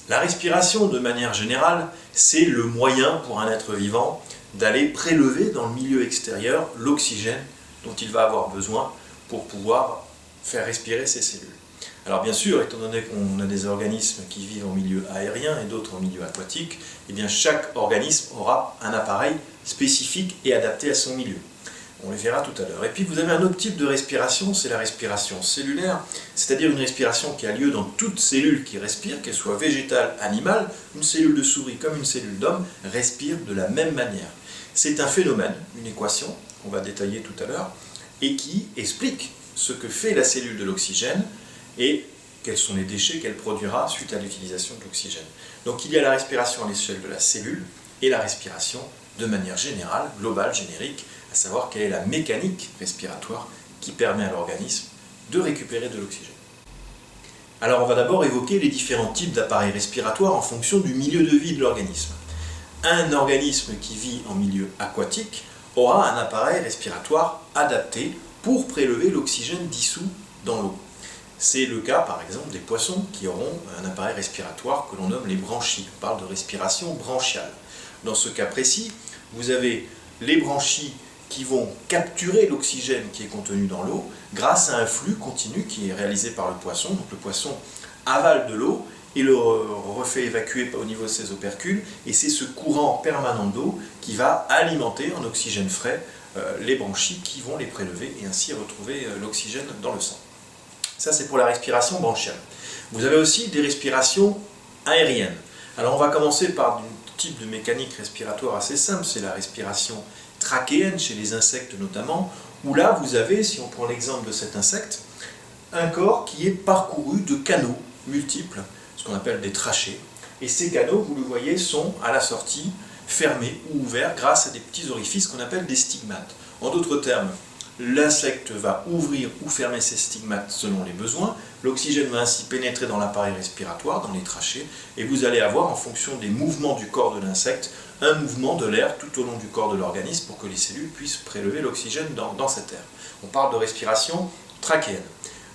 La respiration, de manière générale, c'est le moyen pour un être vivant d'aller prélever dans le milieu extérieur l'oxygène dont il va avoir besoin pour pouvoir faire respirer ses cellules. Alors bien sûr, étant donné qu'on a des organismes qui vivent en milieu aérien et d'autres en milieu aquatique, eh bien chaque organisme aura un appareil spécifique et adapté à son milieu. On les verra tout à l'heure. Et puis vous avez un autre type de respiration, c'est la respiration cellulaire, c'est-à-dire une respiration qui a lieu dans toute cellule qui respire, qu'elle soit végétale, animale, une cellule de souris comme une cellule d'homme, respire de la même manière. C'est un phénomène, une équation, qu'on va détailler tout à l'heure, et qui explique ce que fait la cellule de l'oxygène et quels sont les déchets qu'elle produira suite à l'utilisation de l'oxygène. Donc il y a la respiration à l'échelle de la cellule et la respiration de manière générale, globale, générique, à savoir quelle est la mécanique respiratoire qui permet à l'organisme de récupérer de l'oxygène. Alors on va d'abord évoquer les différents types d'appareils respiratoires en fonction du milieu de vie de l'organisme. Un organisme qui vit en milieu aquatique aura un appareil respiratoire adapté pour prélever l'oxygène dissous dans l'eau. C'est le cas par exemple des poissons qui auront un appareil respiratoire que l'on nomme les branchies. On parle de respiration branchiale. Dans ce cas précis, vous avez les branchies qui vont capturer l'oxygène qui est contenu dans l'eau grâce à un flux continu qui est réalisé par le poisson. Donc le poisson avale de l'eau et le refait évacuer au niveau de ses opercules, et c'est ce courant permanent d'eau qui va alimenter en oxygène frais les branchies qui vont les prélever et ainsi retrouver l'oxygène dans le sang. Ça c'est pour la respiration branchiale. Vous avez aussi des respirations aériennes. Alors on va commencer par un type de mécanique respiratoire assez simple, c'est la respiration trachéenne chez les insectes notamment, où là vous avez, si on prend l'exemple de cet insecte, un corps qui est parcouru de canaux multiples, ce qu'on appelle des trachées, et ces canaux, vous le voyez, sont à la sortie fermés ou ouverts grâce à des petits orifices qu'on appelle des stigmates. En d'autres termes, l'insecte va ouvrir ou fermer ses stigmates selon les besoins, l'oxygène va ainsi pénétrer dans l'appareil respiratoire, dans les trachées, et vous allez avoir, en fonction des mouvements du corps de l'insecte, un mouvement de l'air tout au long du corps de l'organisme pour que les cellules puissent prélever l'oxygène dans cet air. On parle de respiration trachéenne.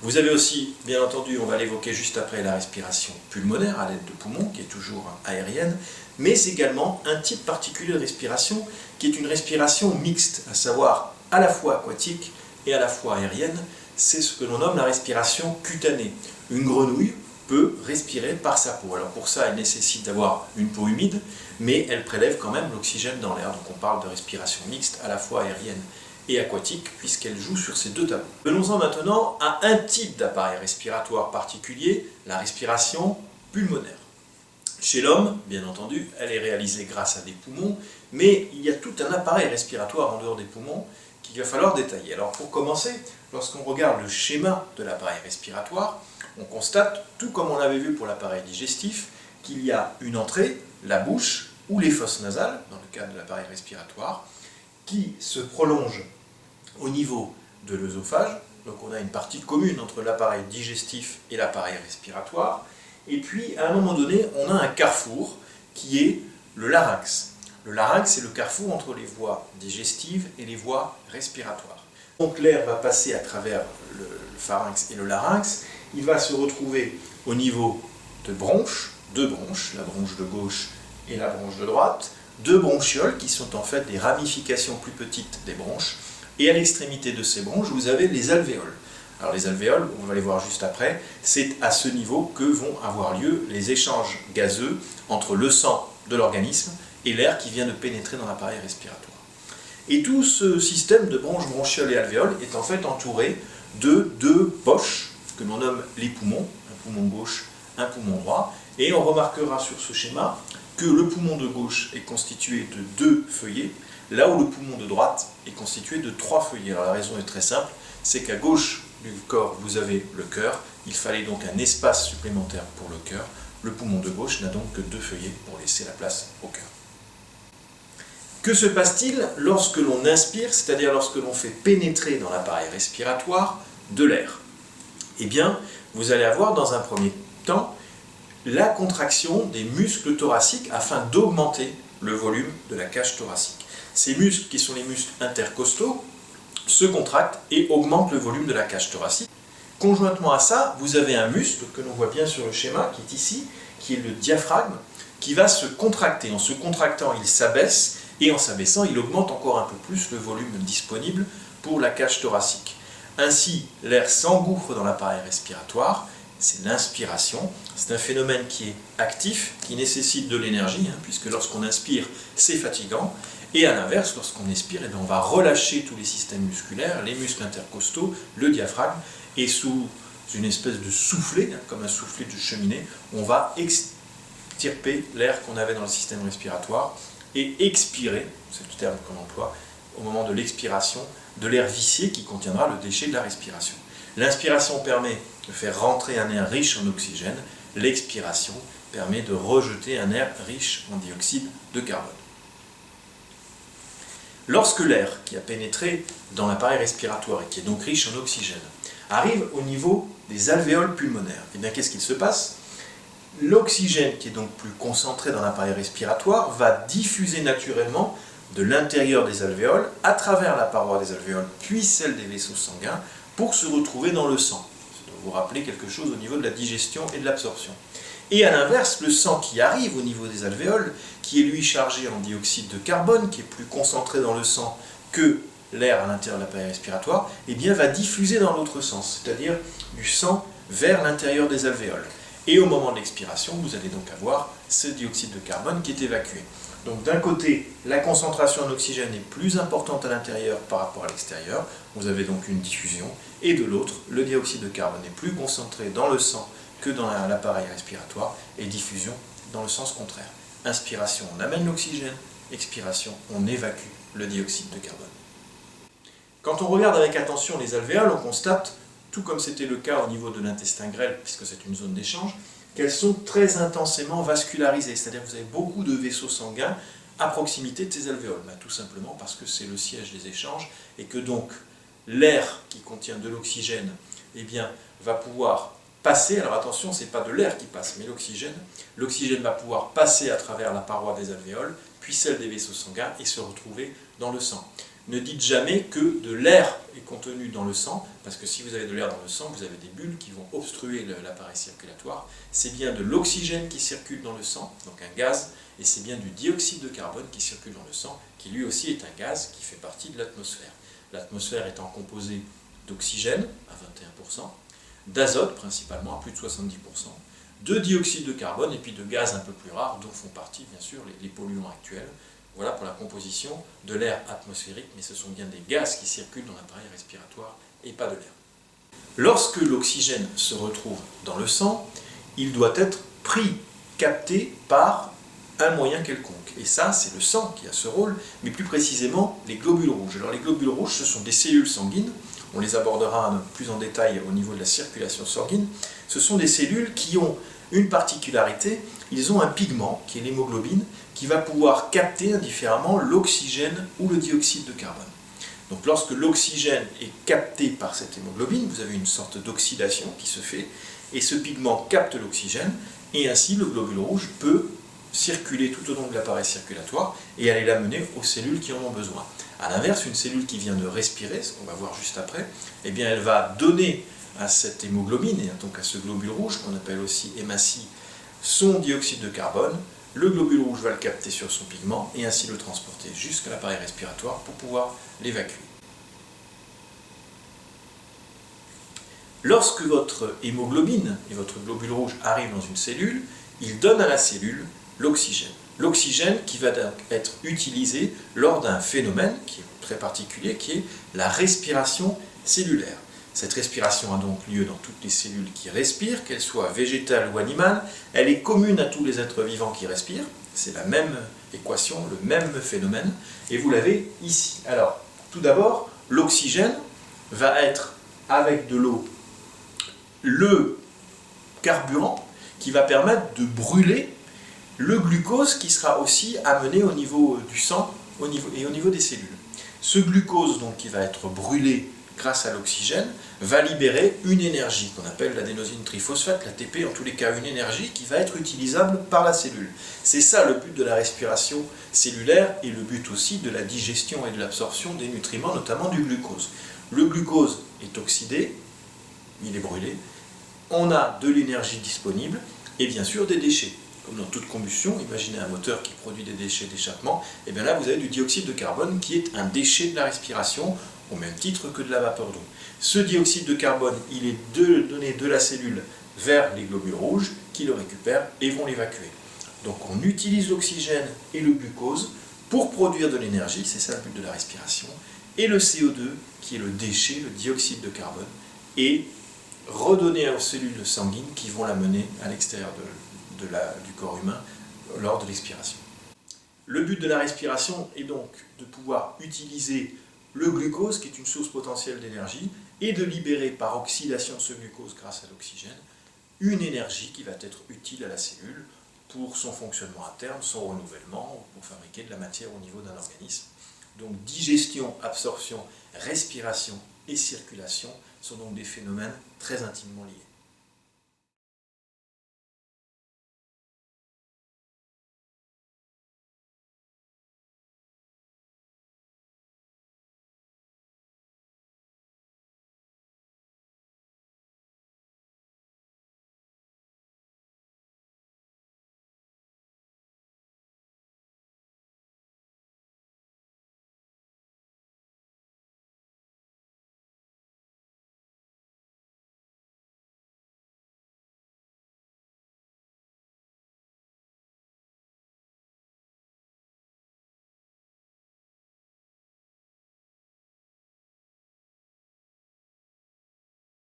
Vous avez aussi, bien entendu, on va l'évoquer juste après, la respiration pulmonaire à l'aide de poumons, qui est toujours aérienne, mais également un type particulier de respiration qui est une respiration mixte, à savoir à la fois aquatique et à la fois aérienne. C'est ce que l'on nomme la respiration cutanée. Une grenouille peut respirer par sa peau. Alors pour ça, elle nécessite d'avoir une peau humide, mais elle prélève quand même l'oxygène dans l'air. Donc on parle de respiration mixte, à la fois aérienne et aquatique, puisqu'elle joue sur ces deux tableaux. Venons-en maintenant à un type d'appareil respiratoire particulier, la respiration pulmonaire. Chez l'homme, bien entendu, elle est réalisée grâce à des poumons, mais il y a tout un appareil respiratoire en dehors des poumons qu'il va falloir détailler. Alors pour commencer, lorsqu'on regarde le schéma de l'appareil respiratoire, on constate, tout comme on l'avait vu pour l'appareil digestif, qu'il y a une entrée, la bouche ou les fosses nasales, dans le cas de l'appareil respiratoire, qui se prolonge au niveau de l'œsophage. Donc on a une partie commune entre l'appareil digestif et l'appareil respiratoire. Et puis à un moment donné, on a un carrefour qui est le larynx. Le larynx, c'est le carrefour entre les voies digestives et les voies respiratoires. Donc l'air va passer à travers le pharynx et le larynx. Il va se retrouver au niveau de bronches, deux bronches, la bronche de gauche et la bronche de droite, deux bronchioles qui sont en fait des ramifications plus petites des bronches, et à l'extrémité de ces bronches, vous avez les alvéoles. Alors les alvéoles, on va les voir juste après, c'est à ce niveau que vont avoir lieu les échanges gazeux entre le sang de l'organisme et l'air qui vient de pénétrer dans l'appareil respiratoire. Et tout ce système de bronches, bronchioles et alvéoles est en fait entouré de deux poches que l'on nomme les poumons, un poumon gauche, un poumon droit, et on remarquera sur ce schéma que le poumon de gauche est constitué de deux feuillets, là où le poumon de droite est constitué de trois feuillets. Alors la raison est très simple, c'est qu'à gauche du corps vous avez le cœur, il fallait donc un espace supplémentaire pour le cœur. Le poumon de gauche n'a donc que deux feuillets pour laisser la place au cœur. Que se passe-t-il lorsque l'on inspire, c'est-à-dire lorsque l'on fait pénétrer dans l'appareil respiratoire de l'air? Eh bien, vous allez avoir dans un premier temps la contraction des muscles thoraciques afin d'augmenter le volume de la cage thoracique. Ces muscles, qui sont les muscles intercostaux, se contractent et augmentent le volume de la cage thoracique. Conjointement à ça, vous avez un muscle que l'on voit bien sur le schéma, qui est ici, qui est le diaphragme, qui va se contracter. En se contractant, il s'abaisse, et en s'abaissant, il augmente encore un peu plus le volume disponible pour la cage thoracique. Ainsi, l'air s'engouffre dans l'appareil respiratoire, c'est l'inspiration. C'est un phénomène qui est actif, qui nécessite de l'énergie, puisque lorsqu'on inspire, c'est fatigant. Et à l'inverse, lorsqu'on expire, on va relâcher tous les systèmes musculaires, les muscles intercostaux, le diaphragme, et sous une espèce de soufflet, comme un soufflet de cheminée, on va extirper l'air qu'on avait dans le système respiratoire et expirer, c'est le terme qu'on emploie, au moment de l'expiration, de l'air vicié qui contiendra le déchet de la respiration. L'inspiration permet de faire rentrer un air riche en oxygène, l'expiration permet de rejeter un air riche en dioxyde de carbone. Lorsque l'air qui a pénétré dans l'appareil respiratoire et qui est donc riche en oxygène arrive au niveau des alvéoles pulmonaires, et bien qu'est-ce qu'il se passe? L'oxygène qui est donc plus concentré dans l'appareil respiratoire va diffuser naturellement de l'intérieur des alvéoles à travers la paroi des alvéoles puis celle des vaisseaux sanguins pour se retrouver dans le sang. Ça doit vous rappeler quelque chose au niveau de la digestion et de l'absorption. Et à l'inverse, le sang qui arrive au niveau des alvéoles, qui est lui chargé en dioxyde de carbone, qui est plus concentré dans le sang que l'air à l'intérieur de l'appareil respiratoire, eh bien, va diffuser dans l'autre sens, c'est-à-dire du sang vers l'intérieur des alvéoles. Et au moment de l'expiration, vous allez donc avoir ce dioxyde de carbone qui est évacué. Donc d'un côté, la concentration en oxygène est plus importante à l'intérieur par rapport à l'extérieur, vous avez donc une diffusion, et de l'autre, le dioxyde de carbone est plus concentré dans le sang que dans l'appareil respiratoire, et diffusion dans le sens contraire. Inspiration, on amène l'oxygène, expiration, on évacue le dioxyde de carbone. Quand on regarde avec attention les alvéoles, on constate, tout comme c'était le cas au niveau de l'intestin grêle, puisque c'est une zone d'échange, qu'elles sont très intensément vascularisées, c'est-à-dire que vous avez beaucoup de vaisseaux sanguins à proximité de ces alvéoles, tout simplement parce que c'est le siège des échanges, et que donc l'air qui contient de l'oxygène va pouvoir passer, alors attention, ce n'est pas de l'air qui passe, mais l'oxygène va pouvoir passer à travers la paroi des alvéoles, puis celle des vaisseaux sanguins, et se retrouver dans le sang. Ne dites jamais que de l'air est contenu dans le sang, parce que si vous avez de l'air dans le sang, vous avez des bulles qui vont obstruer l'appareil circulatoire. C'est bien de l'oxygène qui circule dans le sang, donc un gaz, et c'est bien du dioxyde de carbone qui circule dans le sang, qui lui aussi est un gaz qui fait partie de l'atmosphère. L'atmosphère étant composée d'oxygène à 21%, d'azote principalement à plus de 70%, de dioxyde de carbone et puis de gaz un peu plus rares, dont font partie bien sûr les polluants actuels. Voilà pour la composition de l'air atmosphérique, mais ce sont bien des gaz qui circulent dans l'appareil respiratoire et pas de l'air. Lorsque l'oxygène se retrouve dans le sang, il doit être pris, capté par un moyen quelconque. Et ça, c'est le sang qui a ce rôle, mais plus précisément les globules rouges. Alors les globules rouges, ce sont des cellules sanguines, on les abordera plus en détail au niveau de la circulation sanguine. Ce sont des cellules qui ont une particularité, ils ont un pigment, qui est l'hémoglobine, qui va pouvoir capter indifféremment l'oxygène ou le dioxyde de carbone. Donc lorsque l'oxygène est capté par cette hémoglobine, vous avez une sorte d'oxydation qui se fait, et ce pigment capte l'oxygène, et ainsi le globule rouge peut circuler tout au long de l'appareil circulatoire et aller l'amener aux cellules qui en ont besoin. A l'inverse, une cellule qui vient de respirer, ce qu'on va voir juste après, eh bien elle va donner à cette hémoglobine, et donc à ce globule rouge, qu'on appelle aussi hématie, son dioxyde de carbone. Le globule rouge va le capter sur son pigment et ainsi le transporter jusqu'à l'appareil respiratoire pour pouvoir l'évacuer. Lorsque votre hémoglobine et votre globule rouge arrivent dans une cellule, ils donnent à la cellule l'oxygène. L'oxygène qui va être utilisé lors d'un phénomène qui est très particulier, qui est la respiration cellulaire. Cette respiration a donc lieu dans toutes les cellules qui respirent, qu'elles soient végétales ou animales. Elle est commune à tous les êtres vivants qui respirent. C'est la même équation, le même phénomène. Et vous l'avez ici. Alors, tout d'abord, l'oxygène va être, avec de l'eau, le carburant qui va permettre de brûler le glucose qui sera aussi amené au niveau du sang et au niveau des cellules. Ce glucose donc, qui va être brûlé grâce à l'oxygène, va libérer une énergie qu'on appelle l'adénosine triphosphate, l'ATP, en tous les cas une énergie qui va être utilisable par la cellule. C'est ça le but de la respiration cellulaire et le but aussi de la digestion et de l'absorption des nutriments, notamment du glucose. Le glucose est oxydé, il est brûlé, on a de l'énergie disponible, et bien sûr des déchets. Comme dans toute combustion, imaginez un moteur qui produit des déchets d'échappement, et bien là vous avez du dioxyde de carbone qui est un déchet de la respiration, au même titre que de la vapeur d'eau. Ce dioxyde de carbone, il est donné de la cellule vers les globules rouges qui le récupèrent et vont l'évacuer. Donc on utilise l'oxygène et le glucose pour produire de l'énergie, c'est ça le but de la respiration, et le CO2 qui est le déchet, le dioxyde de carbone, est redonné aux cellules sanguines qui vont l'amener à l'extérieur du corps humain lors de l'expiration. Le but de la respiration est donc de pouvoir utiliser le glucose, qui est une source potentielle d'énergie, et de libérer par oxydation de ce glucose grâce à l'oxygène, une énergie qui va être utile à la cellule pour son fonctionnement à terme, son renouvellement, pour fabriquer de la matière au niveau d'un organisme. Donc digestion, absorption, respiration et circulation sont donc des phénomènes très intimement liés.